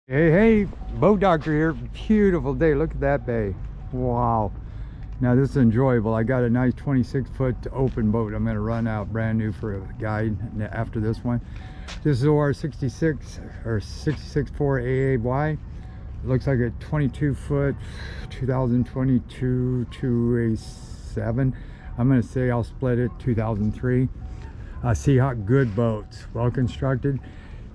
Hey, boat doctor here. Beautiful day. Look at that bay. Wow. Now this is enjoyable. I got a nice 26-foot open boat I'm going to run out brand new for a guide after this one. This is OR 66 or 66.4 AAY. It looks like a 22-foot 2022 2A7. I'm going to say I'll split it 2003. Seahawk, good boats, well constructed.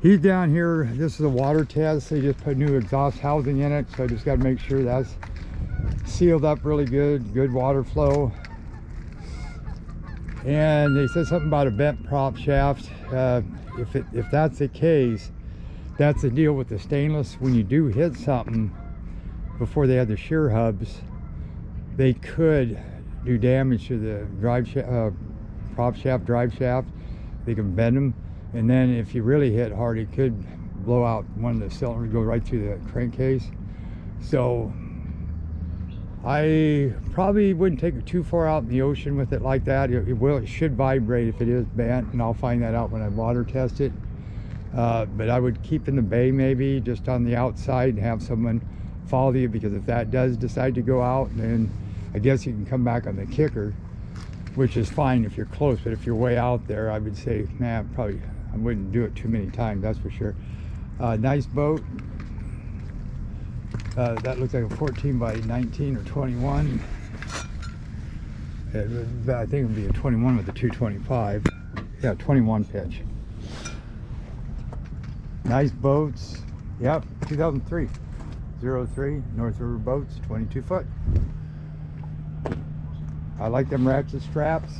He's down here. This is a water test. They just put new exhaust housing in it, so I just got to make sure that's sealed up really good water flow. And they said something about a bent prop shaft. If that's the case, that's the deal with the stainless. When you do hit something before they had the shear hubs, they could do damage to the prop shaft, drive shaft. They can bend them. And then if you really hit hard, it could blow out one of the cylinders, go right through the crankcase. So I probably wouldn't take it too far out in the ocean with it like that. It should vibrate if it is bent, and I'll find that out when I water test it. But I would keep in the bay maybe just on the outside and have someone follow you, because if that does decide to go out, then I guess you can come back on the kicker, which is fine if you're close. But if you're way out there, I would say, man, probably I wouldn't do it too many times, that's for sure. Nice boat. That looks like a 14 by 19 or 21. I think it would be a 21 with a 225. Yeah, 21 pitch. Nice boats. Yep, 2003. 03, North River boats, 22 foot. I like them ratchet straps.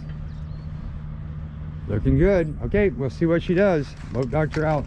Looking good. Okay, we'll see what she does. Boat doctor out.